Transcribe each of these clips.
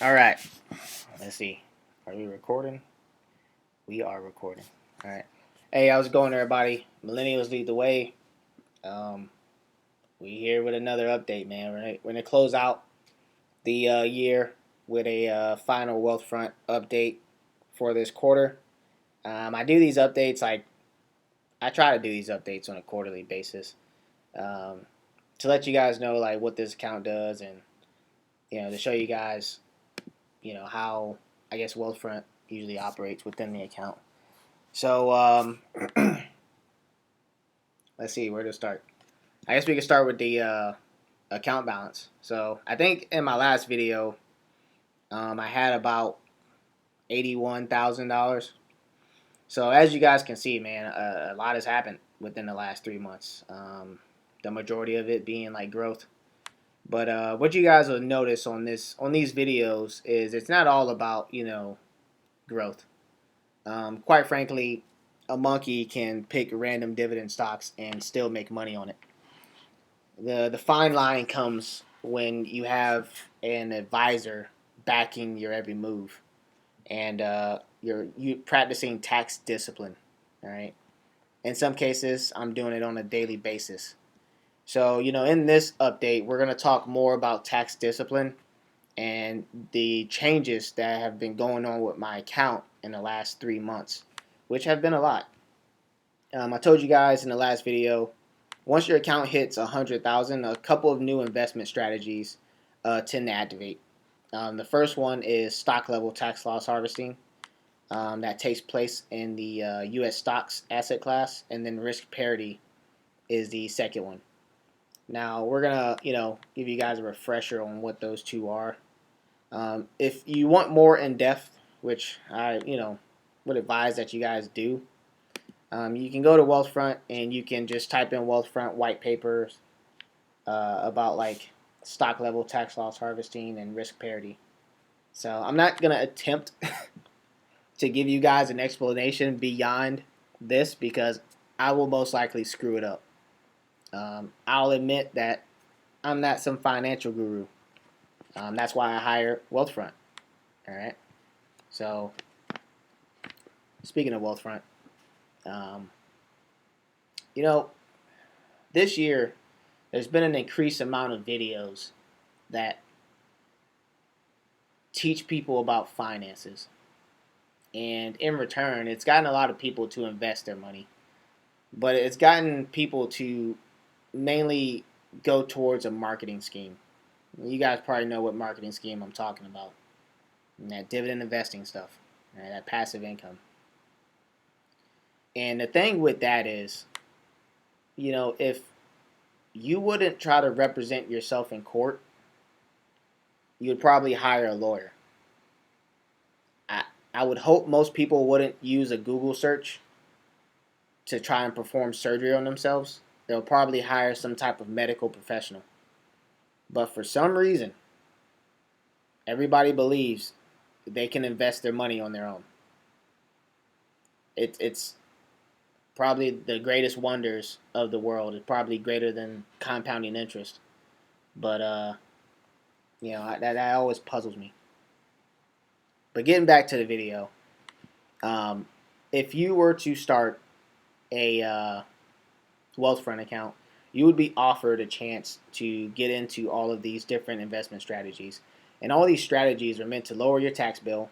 All right. Let's see. Are we recording? We are recording. All right. Hey, how's it going, everybody? Millennials lead the way. Um, we here with another update, man. We're gonna close out the year with a final Wealthfront update for this quarter. I do these updates like I try to do these updates on a quarterly basis um, to let you guys know like what this account does and to show you guys how I guess Wealthfront usually operates within the account. So let's see where to start. I guess we can start with the account balance. So I think in my last video, I had about $81,000. So as you guys can see, man, a lot has happened within the last 3 months. The majority of it being like growth. But what you guys will notice on these videos is it's not all about growth. Quite frankly, a monkey can pick random dividend stocks and still make money on it. The fine line comes when you have an advisor backing your every move, and you practicing tax discipline. All right. In some cases, I'm doing it on a daily basis. So in this update, we're gonna talk more about tax discipline and the changes that have been going on with my account in the last 3 months, which have been a lot. I told you guys in the last video, once your account hits 100,000, a couple of new investment strategies tend to activate. The first one is stock level tax loss harvesting. That takes place in the U.S. stocks asset class, and then risk parity is the second one. Now we're gonna, give you guys a refresher on what those two are. If you want more in depth, which I, would advise that you guys do, you can go to Wealthfront and you can just type in Wealthfront white papers about like stock level tax loss harvesting and risk parity. So I'm not gonna attempt to give you guys an explanation beyond this because I will most likely screw it up. I'll admit that I'm not some financial guru. That's why I hire Wealthfront. All right. So speaking of Wealthfront, um, you know, this year there's been an increased amount of videos that teach people about finances. And in return, it's gotten a lot of people to invest their money. But it's gotten people to mainly go towards a marketing scheme. You guys probably know what marketing scheme I'm talking about. And that dividend investing stuff, right? That passive income. And the thing with that is, if you wouldn't try to represent yourself in court, you would probably hire a lawyer. I, I would hope most people wouldn't use a Google search to try and perform surgery on themselves. They'll probably hire some type of medical professional. But for some reason, everybody believes they can invest their money on their own. It's probably the greatest wonders of the world. It's probably greater than compounding interest. But that always puzzles me. But getting back to the video, if you were to start a Wealthfront account, you would be offered a chance to get into all of these different investment strategies. And all these strategies are meant to lower your tax bill,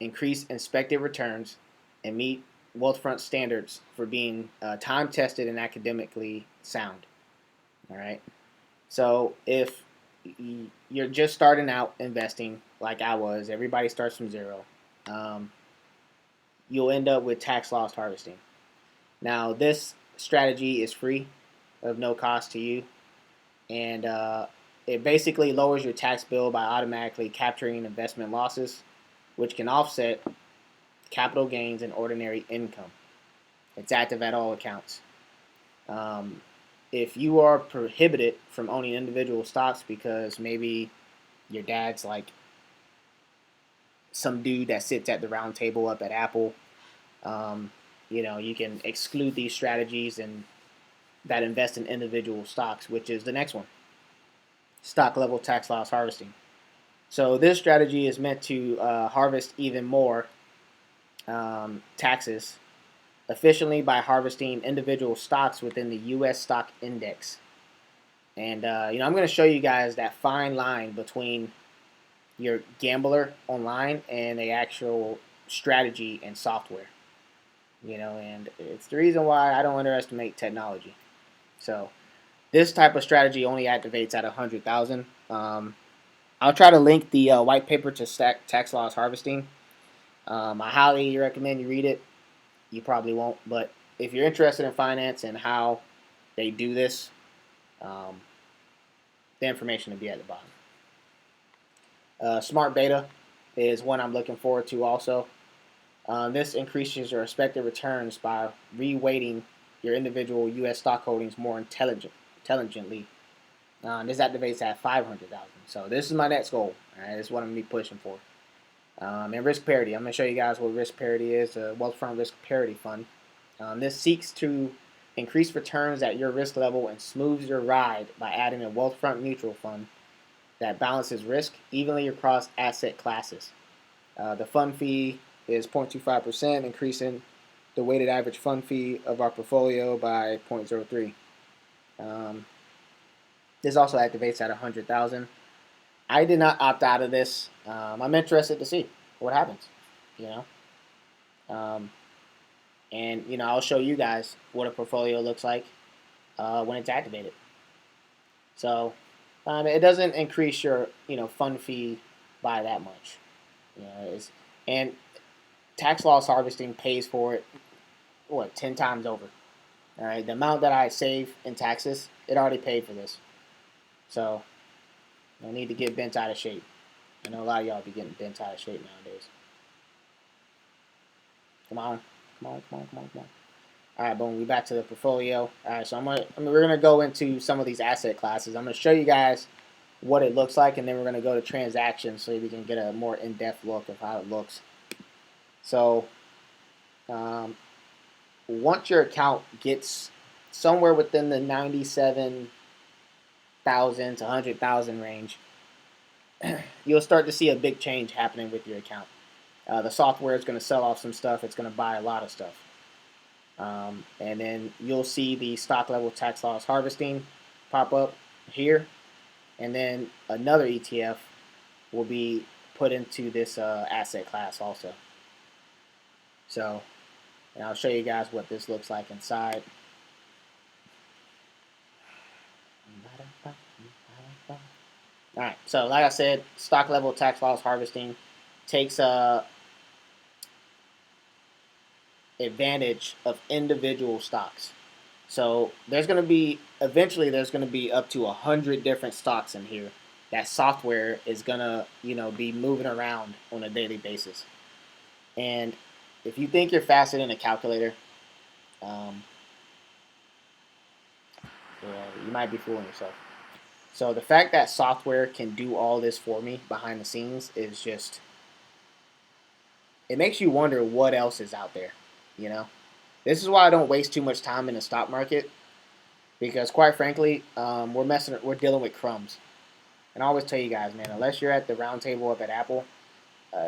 increase expected returns, and meet Wealthfront standards for being time tested and academically sound. All right. So if you're just starting out investing, like I was, everybody starts from zero. Um, you'll end up with tax loss harvesting. Now, this strategy is free, of no cost to you, and it basically lowers your tax bill by automatically capturing investment losses, which can offset capital gains and ordinary income. It's active at all accounts. If you are prohibited from owning individual stocks because maybe your dad's like some dude that sits at the round table up at Apple, you can exclude these strategies and that invest in individual stocks, which is the next one, stock level tax loss harvesting. So this strategy is meant to harvest even more taxes efficiently by harvesting individual stocks within the U.S. stock index. And I'm going to show you guys that fine line between your gambler online and a actual strategy and software. And it's the reason why I don't underestimate technology. So this type of strategy only activates at 100,000. I'll try to link the white paper to tax loss harvesting. I highly recommend you read it. You probably won't, but if you're interested in finance and how they do this, um, the information will be at the bottom. Smart beta is one I'm looking forward to also. This increases your expected returns by reweighting your individual U.S. stock holdings more intelligently. This activates at 500,000. So this is my next goal. All right, this is what I'm going to be pushing for. And risk parity. I'm going to show you guys what risk parity is. The Wealthfront Risk Parity Fund. This seeks to increase returns at your risk level and smooths your ride by adding a Wealthfront mutual fund that balances risk evenly across asset classes. The fund fee is 0.25%, increasing the weighted average fund fee of our portfolio by 0.03. This also activates at 100,000. I did not opt out of this. I'm interested to see what happens. You know, and I'll show you guys what a portfolio looks like when it's activated. So it doesn't increase your fund fee by that much. And tax loss harvesting pays for it 10 times over. All right, the amount that I save in taxes, it already paid for this. So no need to get bent out of shape. I know a lot of y'all be getting bent out of shape nowadays. Come on. All right, boom. We back to the portfolio. All right, so we're gonna go into some of these asset classes. I'm gonna show you guys what it looks like, and then we're gonna go to transactions so we can get a more in-depth look of how it looks. So, once your account gets somewhere within the 97,000 to 100,000 range, you'll start to see a big change happening with your account. The software is going to sell off some stuff. It's going to buy a lot of stuff. And then you'll see the stock level tax loss harvesting pop up here. And then another ETF will be put into this asset class also. So, and I'll show you guys what this looks like inside. All right, so like I said, stock level tax loss harvesting takes advantage of individual stocks. So eventually there's going to be up to 100 different stocks in here that software is going to be moving around on a daily basis. And if you think you're faster than a calculator, you might be fooling yourself. So the fact that software can do all this for me behind the scenes is just, it makes you wonder what else is out there. This is why I don't waste too much time in the stock market, because quite frankly, we're dealing with crumbs. And I always tell you guys, man, unless you're at the round table up at Apple,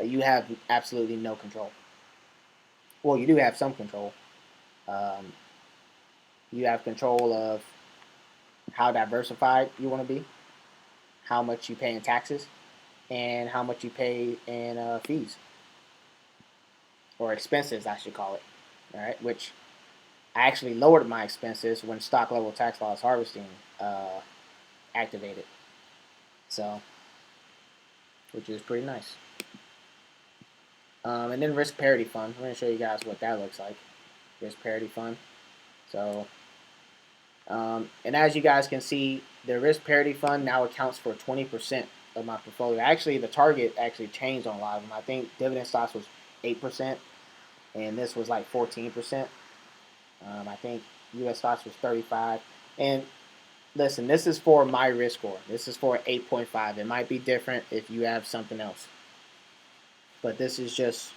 you have absolutely no control. Well, you do have some control. You have control of how diversified you want to be, how much you pay in taxes, and how much you pay in fees or expenses, I should call it. All right, which I actually lowered my expenses when stock level tax loss harvesting activated. So, which is pretty nice. And then risk parity fund. I'm going to show you guys what that looks like. Risk parity fund. So, and as you guys can see, the risk parity fund now accounts for 20% of my portfolio. Actually, the target actually changed on a lot of them. I think dividend stocks was 8%, and this was like 14%. I think U.S. stocks was 35%. And listen, this is for my risk score. This is for 8.5. It might be different if you have something else. But this is just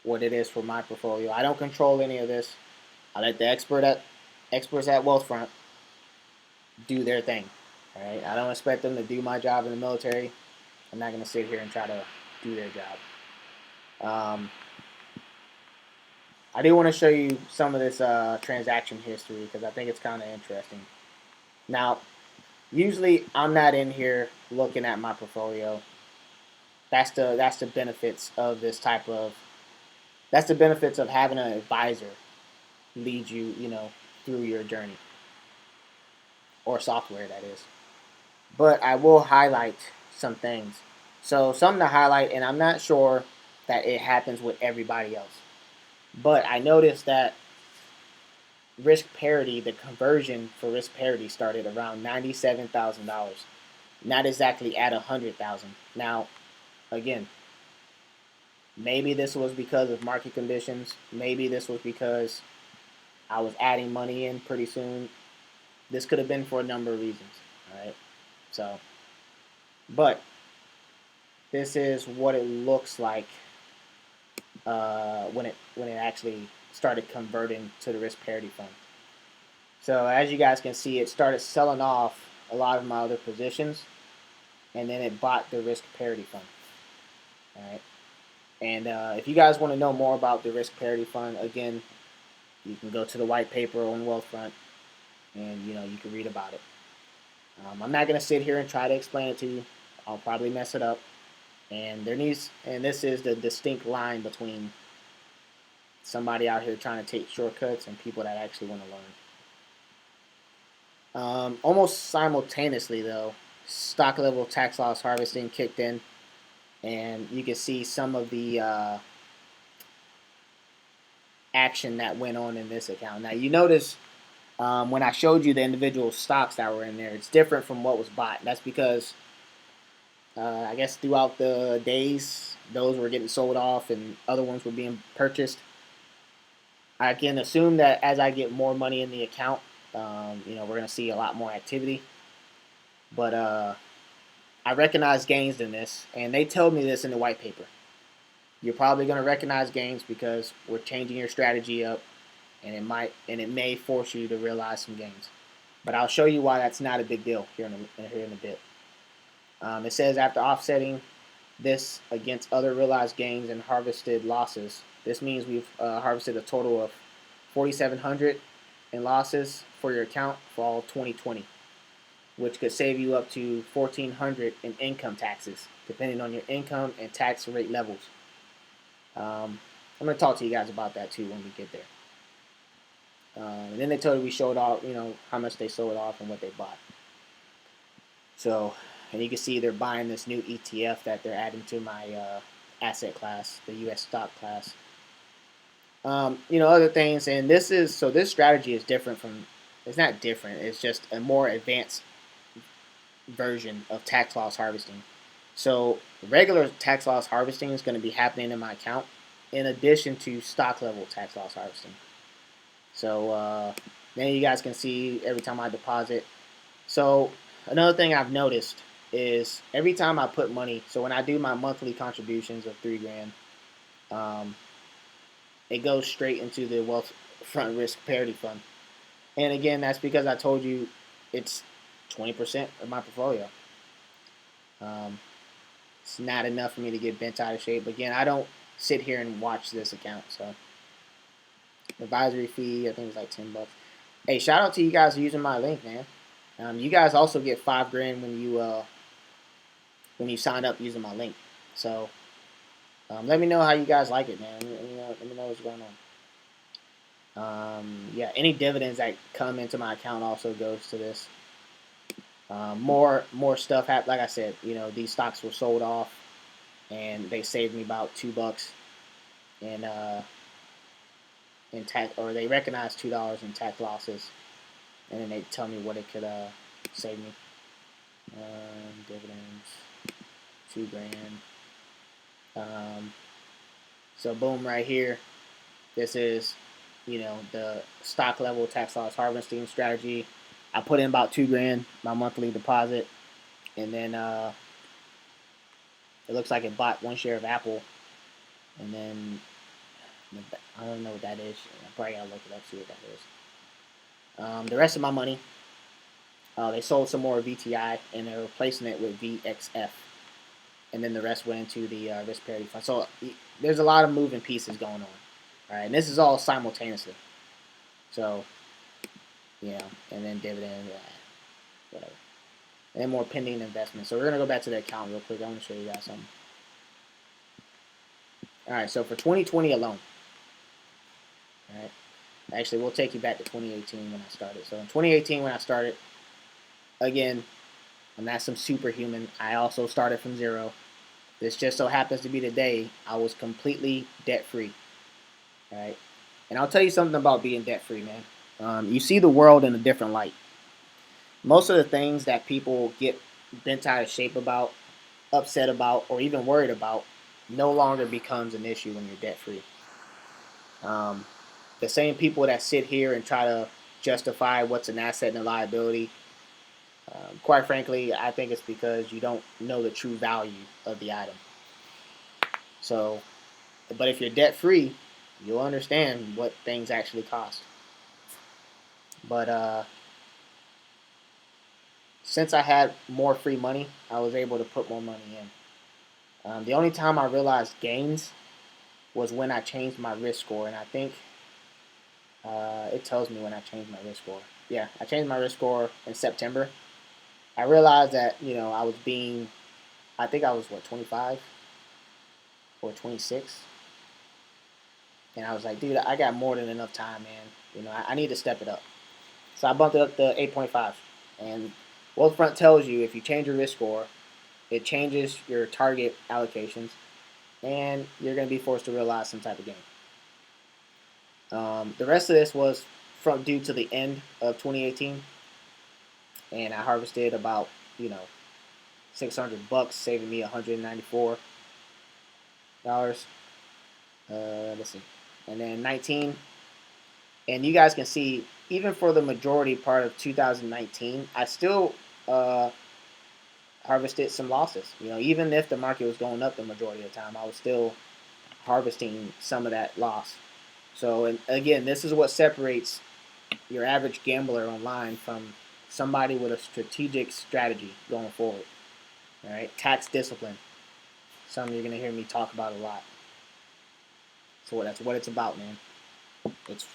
what it is for my portfolio. I don't control any of this. I let the experts at Wealthfront do their thing. All right? I don't expect them to do my job in the military. I'm not going to sit here and try to do their job. I do want to show you some of this transaction history because I think it's kind of interesting. Now, usually I'm not in here looking at my portfolio. That's the benefits of this type of that's the benefits of having an advisor lead you, through your journey, or software that is. But I will highlight some things. So something to highlight, and I'm not sure that it happens with everybody else. But I noticed that risk parity, the conversion for risk parity started around $97,000. Not exactly at 100,000. Now, again, maybe this was because of market conditions. Maybe this was because I was adding money in pretty soon. This could have been for a number of reasons. All right. So, but this is what it looks like when it actually started converting to the risk parity fund. So as you guys can see, it started selling off a lot of my other positions, and then it bought the risk parity fund. All right. And if you guys want to know more about the risk parity fund, again, you can go to the white paper on Wealthfront, and you can read about it. I'm not gonna sit here and try to explain it to you. I'll probably mess it up. And this is the distinct line between somebody out here trying to take shortcuts and people that actually want to learn. Almost simultaneously, though, stock level tax loss harvesting kicked in, and you can see some of the action that went on in this account. Now, you notice when I showed you the individual stocks that were in there, it's different from what was bought. That's because I guess throughout the days, those were getting sold off and other ones were being purchased. I can assume that as I get more money in the account, we're going to see a lot more activity. But I recognize gains in this, and they told me this in the white paper. You're probably going to recognize gains because we're changing your strategy up, and it may force you to realize some gains. But I'll show you why that's not a big deal here in a bit. It says after offsetting this against other realized gains and harvested losses, this means we've harvested a total of 4,700 in losses for your account for all 2020, which could save you up to 1,400 in income taxes, depending on your income and tax rate levels. I'm going to talk to you guys about that too when we get there. And then they told me we showed off, how much they sold off and what they bought. So, and you can see they're buying this new ETF that they're adding to my asset class, the U.S. stock class. Other things, and this strategy is different from. It's not different. It's just a more advanced version of tax loss harvesting. So regular tax loss harvesting is going to be happening in my account, in addition to stock level tax loss harvesting. So then you guys can see every time I deposit. So another thing I've noticed is every time I put money. So when I do my monthly contributions of $3,000, it goes straight into the Wealthfront Risk Parity Fund. And again, that's because I told you it's 20% of my portfolio. It's not enough for me to get bent out of shape. Again, I don't sit here and watch this account. So advisory fee, I think it's like $10. Hey, shout out to you guys using my link, man. You guys also get $5,000 when you sign up using my link. So let me know how you guys like it, man. Let me know what's going on. Yeah, any dividends that come into my account also goes to this. More stuff happened. Like I said, these stocks were sold off, and they saved me about $2 in tax, or they recognized $2 in tax losses, and then they tell me what it could save me. Dividends, $2,000. So boom, right here. This is, the stock level tax loss harvesting strategy. I put in about $2,000, my monthly deposit, and then it looks like it bought one share of Apple, and then I don't know what that is. I probably gotta look it up, see what that is. The rest of my money, they sold some more VTI, and they're replacing it with VXF. and then the rest went into the risk parity fund. So there's a lot of moving pieces going on. All right, and this is all simultaneously. So, and then dividend, whatever. And more pending investments. So we're going to go back to the account real quick. I want to show you guys something. All right, so for 2020 alone, all right, actually, we'll take you back to 2018 when I started. So in 2018 when I started, again, I'm not some superhuman. I also started from zero. This just so happens to be the day I was completely debt-free. All right, and I'll tell you something about being debt-free, man. You see the world in a different light. Most of the things that people get bent out of shape about, upset about, or even worried about no longer becomes an issue when you're debt-free. The same people that sit here and try to justify what's an asset and a liability, quite frankly, I think it's because you don't know the true value of the item. So, but if you're debt-free, you'll understand what things actually cost. But since I had more free money, I was able to put more money in. The only time I realized gains was when I changed my risk score, and I think it tells me when I changed my risk score. Yeah, I changed my risk score in September. I realized that I think I was 25 or 26, and I was like, dude, I got more than enough time, man. I need to step it up. So I bumped it up to 8.5, and Wealthfront tells you if you change your risk score, it changes your target allocations, and you're going to be forced to realize some type of gain. The rest of this was from due to the end of 2018, and I harvested about $600, saving me $194. Let's see, and then 19, and you guys can see even for the majority part of 2019, I still harvested some losses. Even if the market was going up the majority of the time, I was still harvesting some of that loss. So, and again, this is what separates your average gambler online from somebody with a strategic strategy going forward. All right, tax discipline. Something you're going to hear me talk about a lot. So that's what it's about, man. It's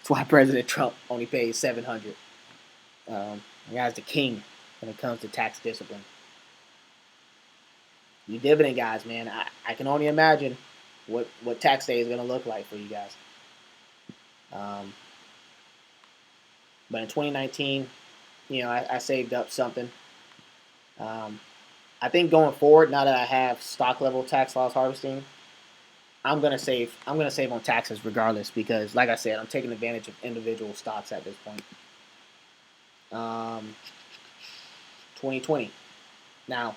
why President Trump only pays $700. The guy's the king when it comes to tax discipline. You dividend guys, man, I can only imagine what tax day is going to look like for you guys. But in 2019, I saved up something. I think going forward, now that I have stock level tax loss harvesting, I'm gonna save on taxes regardless because, like I said, I'm taking advantage of individual stocks at this point. 2020. Now,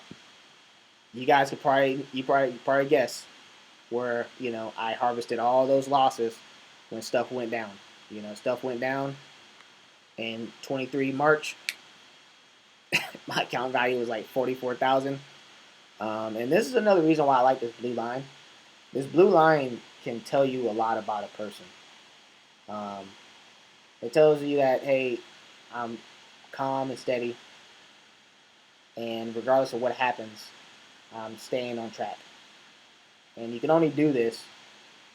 you guys could probably guess where I harvested all those losses when stuff went down. Stuff went down in 23 March. My account value was like 44,000. And this is another reason why I like this blue line. This blue line can tell you a lot about a person. It tells you that, hey, I'm calm and steady, and regardless of what happens, I'm staying on track. And you can only do this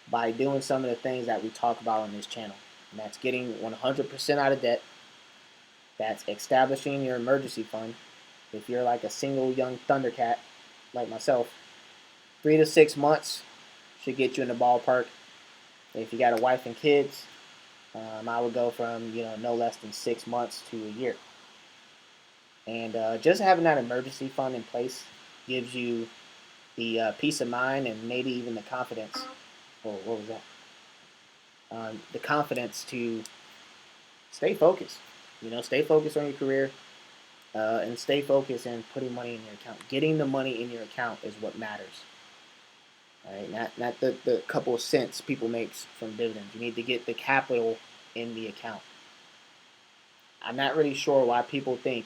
by doing some of the things that we talk about on this channel. And that's getting 100% out of debt. That's establishing your emergency fund. If you're like a single young Thundercat like myself, 3 to 6 months should get you in the ballpark. If you got a wife and kids, I would go from no less than 6 months to a year. And just having that emergency fund in place gives you the peace of mind and maybe even the confidence. Oh, what was that? The confidence to stay focused. Stay focused on your career and stay focused in putting money in your account. Getting the money in your account is what matters. All right, not the couple of cents people make from dividends. You need to get the capital in the account. I'm not really sure why people think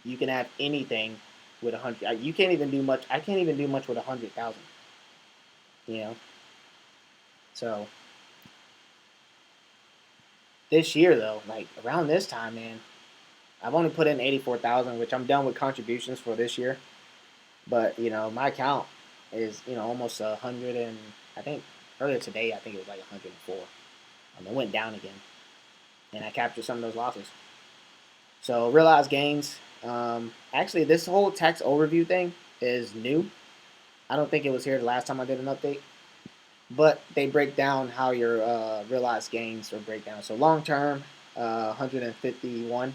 you can have anything with 100. You can't even do much. I can't even do much with 100,000. So this year though, like around this time, man, I've only put in 84,000, which I'm done with contributions for this year. But my account is almost 100, and I think earlier today I think it was like 104. It went down again, and I captured some of those losses. So realized gains. Actually, this whole tax overview thing is new. I don't think it was here the last time I did an update, but they break down how your realized gains are breakdown. So long term, 151,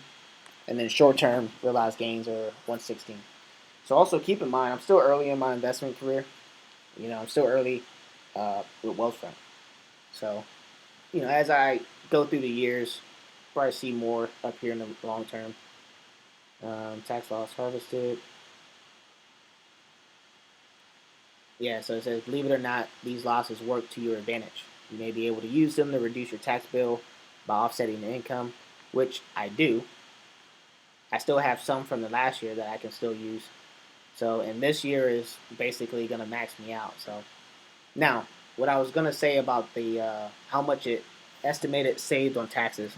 and then short term realized gains are 116. So also keep in mind, I'm still early in my investment career. I'm still early with Wealthfront. So as I go through the years, probably see more up here in the long term. Tax loss harvested. Yeah, so it says, believe it or not, these losses work to your advantage. You may be able to use them to reduce your tax bill by offsetting the income, which I do. I still have some from the last year that I can still use. So, and this year is basically going to max me out. So, now, what I was going to say about the how much it estimated saved on taxes,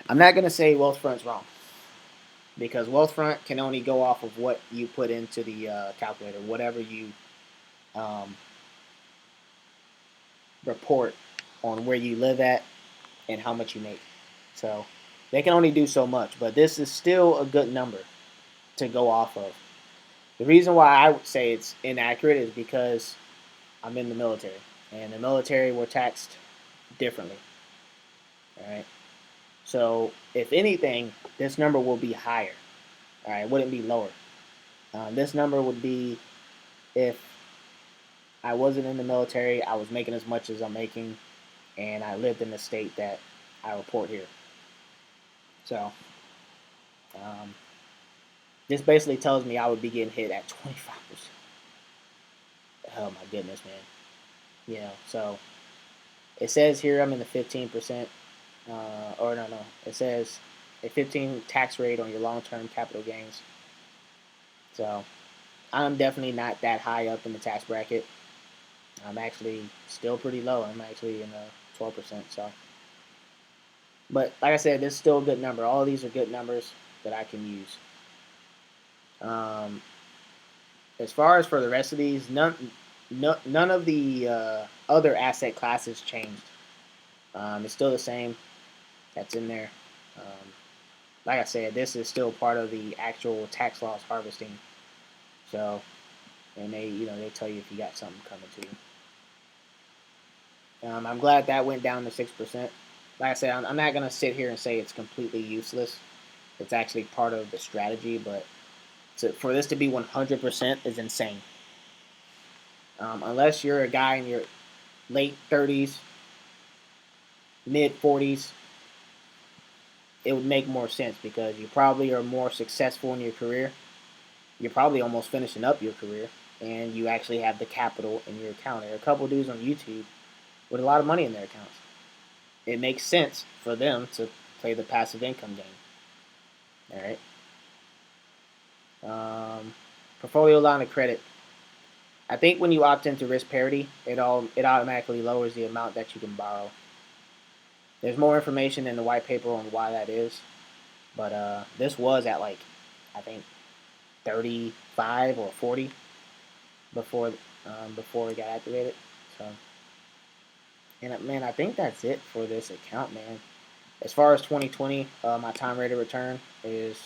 I'm not going to say Wealthfront's wrong because Wealthfront can only go off of what you put into the calculator, whatever you um, report on where you live at and how much you make. So they can only do so much, but this is still a good number to go off of. The reason why I would say it's inaccurate is because I'm in the military, and the military were taxed differently. All right. So if anything, this number will be higher. All right, it wouldn't be lower. This number would be if I wasn't in the military, I was making as much as I'm making, and I lived in the state that I report here. So um, this basically tells me I would be getting hit at 25%. Oh my goodness, man. So it says here I'm in the 15%, or no, it says a 15 tax rate on your long-term capital gains. So I'm definitely not that high up in the tax bracket. I'm actually still pretty low. I'm actually in the 12%. So, but like I said, this is still a good number. All of these are good numbers that I can use. Um, as far as for the rest of these, none of the other asset classes changed. It's still the same. That's in there. Um, like I said, this is still part of the actual tax loss harvesting. So, and they tell you if you got something coming to you. I'm glad that went down to 6%. Like I said, I'm not gonna sit here and say it's completely useless. It's actually part of the strategy, but for this to be 100% is insane. Unless you're a guy in your late 30s, mid 40s, it would make more sense because you probably are more successful in your career. You're probably almost finishing up your career, and you actually have the capital in your account. There are a couple dudes on YouTube with a lot of money in their accounts. It makes sense for them to play the passive income game. All right. Portfolio line of credit. I think when you opt into risk parity, it automatically lowers the amount that you can borrow. There's more information in the white paper on why that is, but this was at like I think 35 or 40 before before it got activated. So, and man, I think that's it for this account, man. As far as 2020, my time rate of return is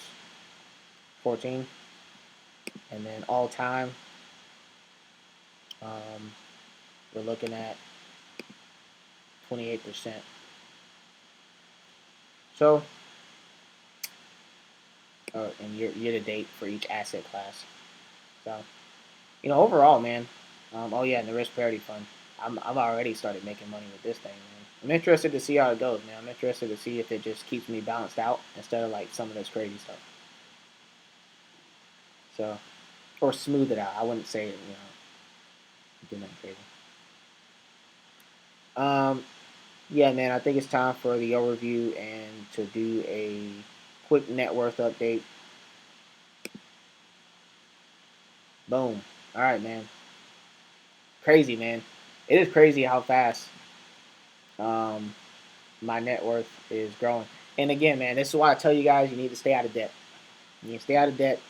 14, and then all time, um, we're looking at 28%. So, and year to date for each asset class. So, overall, man. Oh yeah, and the risk parity fund. I've already started making money with this thing, man. I'm interested to see how it goes, man. I'm interested to see if it just keeps me balanced out instead of like some of this crazy stuff. So, or smooth it out. I wouldn't say do nothing crazy. Um, yeah, man. I think it's time for the overview and to do a quick net worth update. Boom. All right, man. Crazy, man. It is crazy how fast um, my net worth is growing. And again, man, this is why I tell you guys you need to stay out of debt. You need to stay out of debt.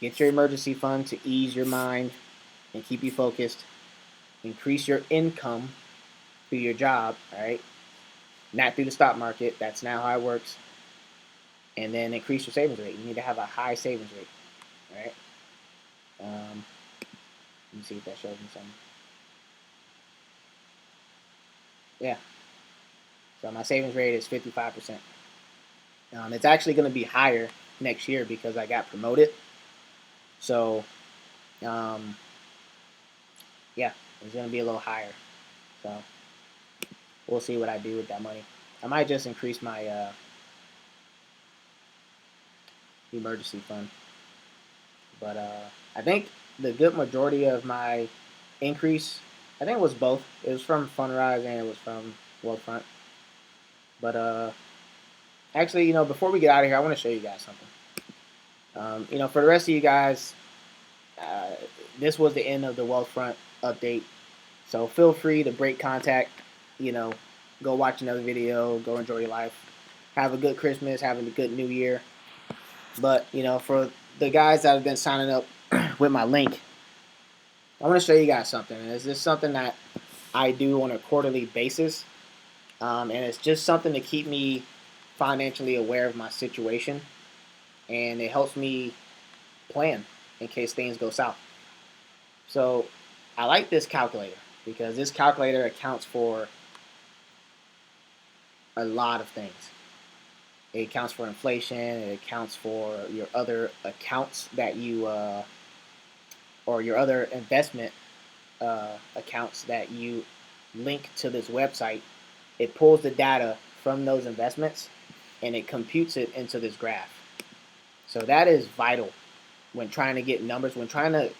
Get your emergency fund to ease your mind and keep you focused. Increase your income through your job, all right? Not through the stock market. That's not how it works. And then increase your savings rate. You need to have a high savings rate, all right? Let me see if that shows me something. Yeah. So my savings rate is 55%. It's actually going to be higher next year because I got promoted. So, um, yeah, it's going to be a little higher. So we'll see what I do with that money. I might just increase my emergency fund. But I think the good majority of my increase, I think it was both. It was from Fundrise and it was from Wealthfront. But actually, before we get out of here, I want to show you guys something. For the rest of you guys, uh, this was the end of the Wealthfront update. So feel free to break contact. You know, go watch another video. Go enjoy your life. Have a good Christmas. Have a good New Year. But for the guys that have been signing up with my link, I want to show you guys something. And this is something that I do on a quarterly basis, and it's just something to keep me financially aware of my situation, and it helps me plan in case things go south. So I like this calculator because this calculator accounts for a lot of things. It accounts for inflation. It accounts for your other accounts that you or your other investment accounts that you link to this website. It pulls the data from those investments and it computes it into this graph. So that is vital when trying to get numbers, when trying to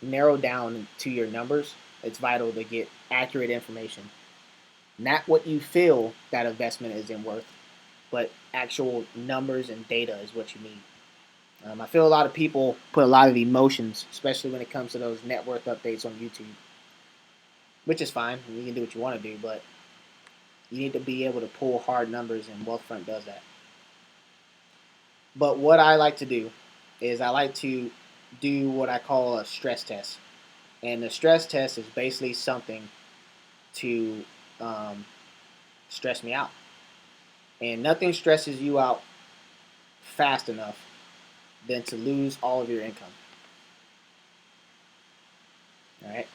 narrow down to your numbers. It's vital to get accurate information. Not what you feel that investment is in worth, but actual numbers and data is what you need. I feel a lot of people put a lot of emotions, especially when it comes to those net worth updates on YouTube, which is fine. You can do what you want to do, but you need to be able to pull hard numbers, and Wealthfront does that. But what I like to do is I like to do what I call a stress test. And the stress test is basically something to stress me out. And nothing stresses you out fast enough than to lose all of your income. All right?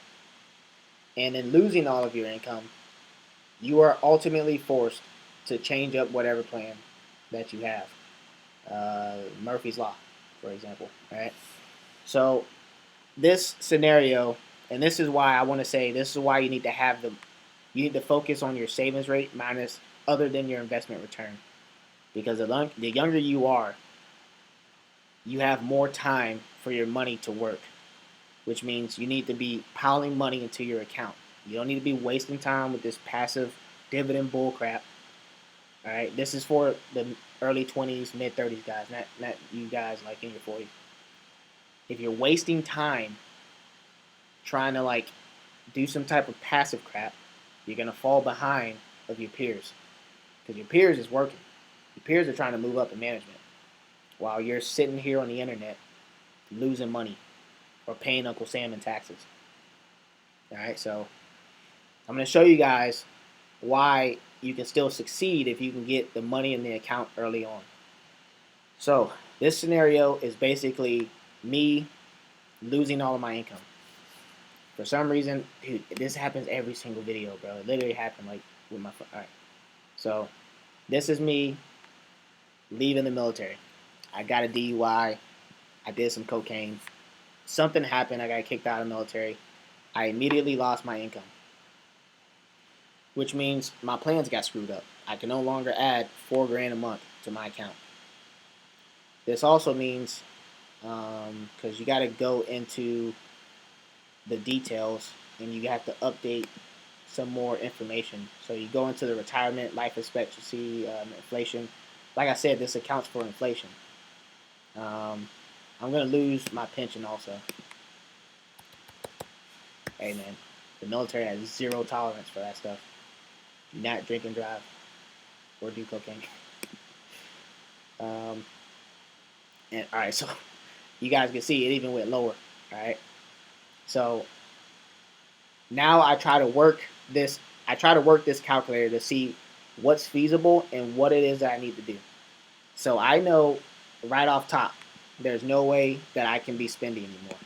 And in losing all of your income, you are ultimately forced to change up whatever plan that you have. Murphy's Law, for example. All right? So this scenario, and this is why I want to say this is why you need to have you need to focus on your savings rate minus other than your investment return, because the younger you are, you have more time for your money to work, which means you need to be piling money into your account. You don't need to be wasting time with this passive dividend bull crap. All right, this is for the early 20s, mid 30s guys, not you guys like in your 40s. If you're wasting time trying to do some type of passive crap, you're gonna fall behind of your peers, because your peers is working. Your peers are trying to move up in management, while you're sitting here on the internet losing money or paying Uncle Sam in taxes. All right, so I'm gonna show you guys why you can still succeed if you can get the money in the account early on. So this scenario is basically me losing all of my income. For some reason, dude, this happens every single video, bro. It literally happened with my phone. All right. So this is me leaving the military. I got a DUI. I did some cocaine. Something happened. I got kicked out of the military. I immediately lost my income, which means my plans got screwed up. I can no longer add $4,000 a month to my account. This also means, because you got to go into the details and you have to update some more information. So you go into the retirement, life expectancy, inflation. Like I said, this accounts for inflation. I'm going to lose my pension also. Hey man, the military has zero tolerance for that stuff. Do not drink and drive or do cocaine. And all right, so you guys can see it even went lower. All right. So now I try to work this. I try to work this calculator to see what's feasible and what it is that I need to do. So I know right off top, there's no way that I can be spendy anymore.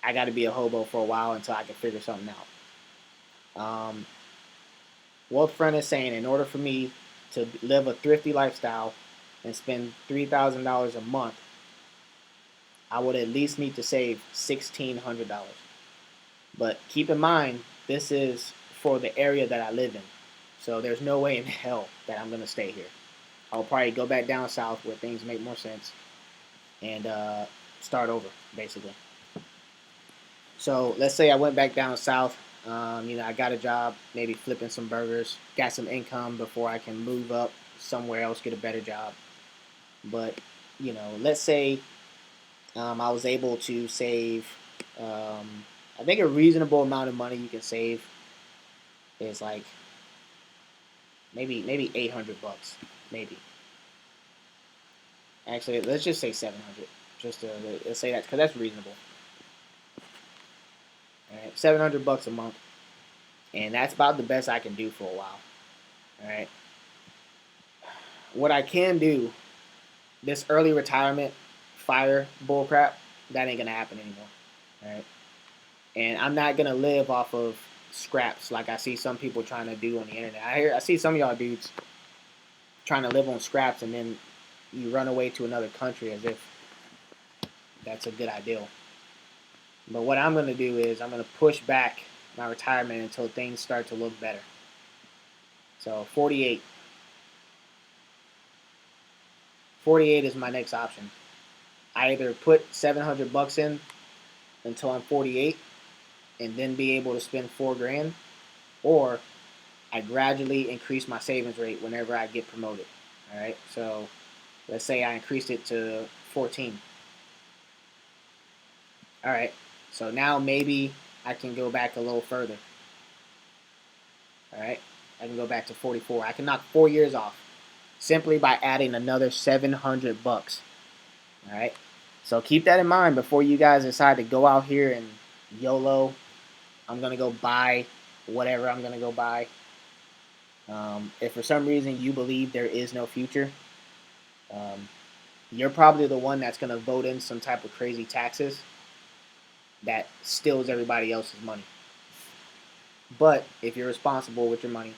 I got to be a hobo for a while until I can figure something out. Wealthfront is saying in order for me to live a thrifty lifestyle and spend $3,000 a month, I would at least need to save $1,600. But keep in mind, this is for the area that I live in. So there's no way in hell that I'm going to stay here. I'll probably go back down south where things make more sense and start over, basically. So let's say I went back down south. I got a job, maybe flipping some burgers, got some income before I can move up somewhere else, get a better job. But, let's say I was able to save, I think a reasonable amount of money you can save is like maybe $800, maybe. Actually, let's just say 700. Just to let's say that because that's reasonable. All right, $700 a month, and that's about the best I can do for a while. All right. What I can do, this early retirement fire bullcrap, that ain't gonna happen anymore. All right. And I'm not gonna live off of scraps like I see some people trying to do on the internet. I see some of y'all dudes trying to live on scraps, and then you run away to another country as if that's a good ideal. But what I'm going to do is I'm going to push back my retirement until things start to look better. So 48. 48 is my next option. I either put $700 in until I'm 48 and then be able to spend $4,000, or I gradually increase my savings rate whenever I get promoted. All right. So let's say I increased it to 14. All right. So now maybe I can go back a little further. All right. I can go back to 44. I can knock 4 years off simply by adding another $700. All right. So keep that in mind before you guys decide to go out here and YOLO. I'm going to go buy whatever I'm going to go buy. If for some reason you believe there is no future, you're probably the one that's going to vote in some type of crazy taxes that steals everybody else's money. But if you're responsible with your money,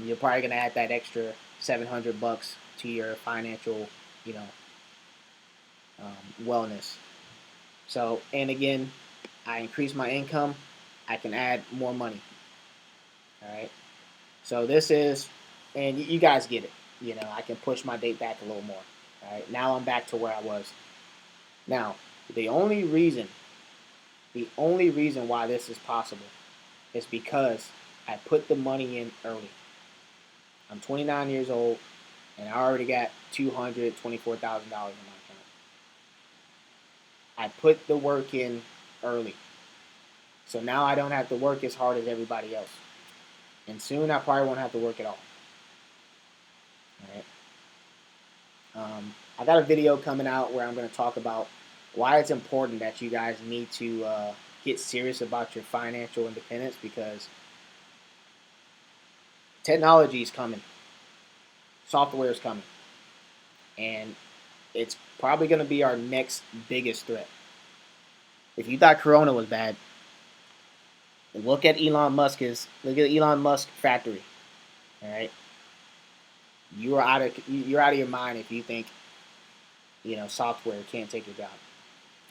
you're probably going to add that extra $700 to your financial, wellness. So, and again, I increase my income, I can add more money. All right. So this is, and you guys get it. I can push my date back a little more. All right. Now I'm back to where I was. Now, the only reason why this is possible is because I put the money in early. I'm 29 years old, and I already got $224,000 in my account. I put the work in early. So now I don't have to work as hard as everybody else. And soon I probably won't have to work at all. All right. I got a video coming out where I'm going to talk about why it's important that you guys need to get serious about your financial independence, because technology is coming. Software is coming. And it's probably going to be our next biggest threat. If you thought Corona was bad, look at Elon Musk's factory. All right, you're out of your mind if you think software can't take your job.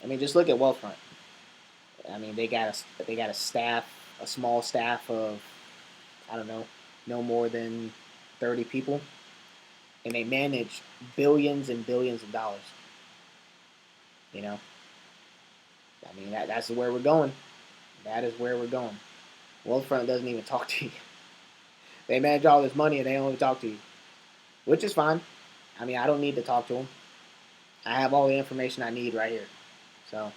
I mean, just look at Wealthfront. I mean, they got a small staff of, I don't know, no more than 30 people, and they manage billions and billions of dollars. I mean, that's where we're going. That is where we're going. Wealthfront doesn't even talk to you. They manage all this money and they only talk to you, which is fine. I mean, I don't need to talk to them. I have all the information I need right here. So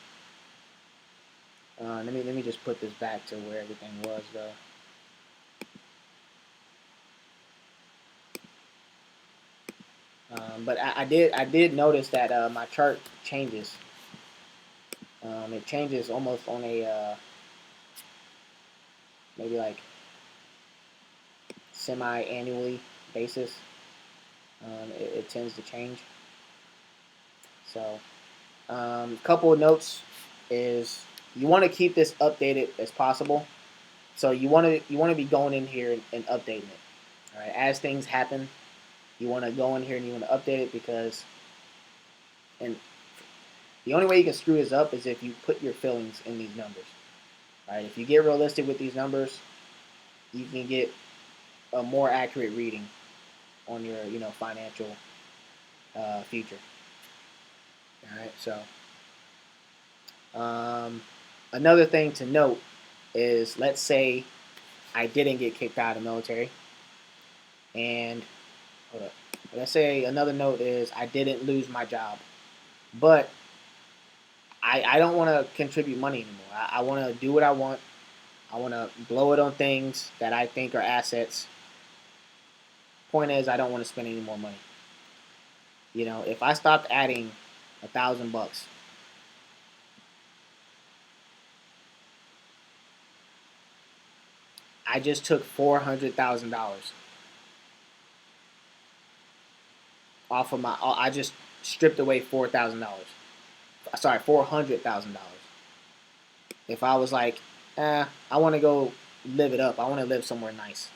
let me just put this back to where everything was, though. But I did notice that my chart changes. It changes almost on a maybe like semi-annually basis. It tends to change. So, couple of notes is you want to keep this updated as possible. So you want to be going in here and updating it. All right, as things happen, you want to go in here and you want to update it because, and the only way you can screw this up is if you put your feelings in these numbers. All right, if you get realistic with these numbers, you can get a more accurate reading on your financial future. All right, so another thing to note is, let's say I didn't get kicked out of the military, and hold up, let's say another note is I didn't lose my job, but I don't want to contribute money anymore. I want to do what I want. I want to blow it on things that I think are assets. Point is, I don't want to spend any more money. If I stopped adding $1,000, I just took $400,000 off of my. I just stripped away $4,000. Sorry, $400,000. If I was like, I want to go live it up. I want to live somewhere nice.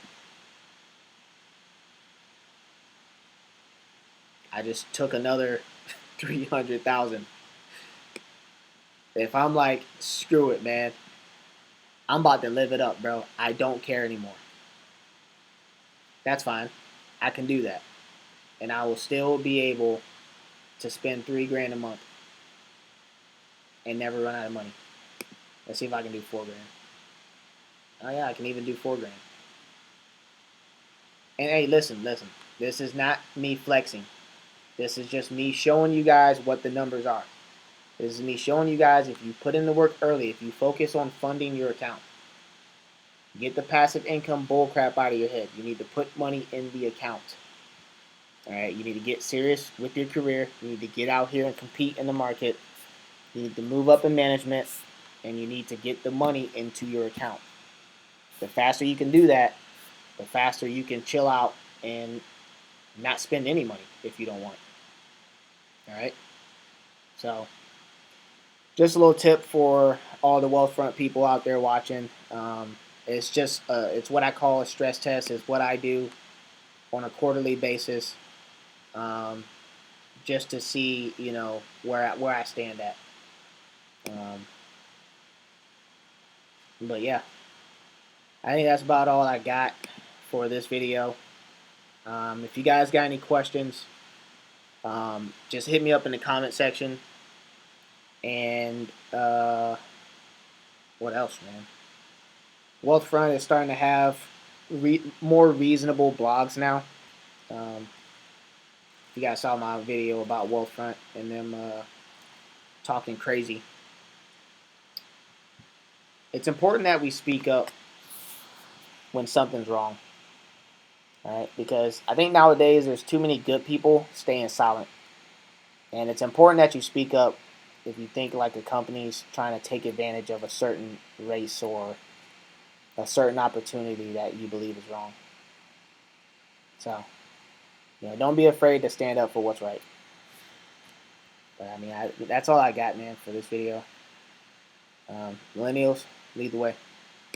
I just took another 300,000. If I'm like, screw it, man, I'm about to live it up, bro. I don't care anymore. That's fine. I can do that, and I will still be able to spend $3 grand a month and never run out of money. Let's see if I can do $4 grand. Oh yeah, I can even do $4 grand. And hey, listen. This is not me flexing. This is just me showing you guys what the numbers are. This is me showing you guys, if you put in the work early, if you focus on funding your account, get the passive income bullcrap out of your head. You need to put money in the account. All right, you need to get serious with your career. You need to get out here and compete in the market. You need to move up in management, and you need to get the money into your account. The faster you can do that, the faster you can chill out and not spend any money if you don't want. All right. So, just a little tip for all the Wealthfront people out there watching. It's just it's what I call a stress test. It's what I do on a quarterly basis, just to see where I stand at. But yeah, I think that's about all I got for this video. If you guys got any questions, just hit me up in the comment section. And what else, man? Wealthfront is starting to have more reasonable blogs now. You guys saw my video about Wealthfront and them talking crazy. It's important that we speak up when something's wrong. All right, because I think nowadays there's too many good people staying silent. And it's important that you speak up if you think like a company's trying to take advantage of a certain race or a certain opportunity that you believe is wrong. So, don't be afraid to stand up for what's right. But I mean, that's all I got, man, for this video. Millennials, lead the way.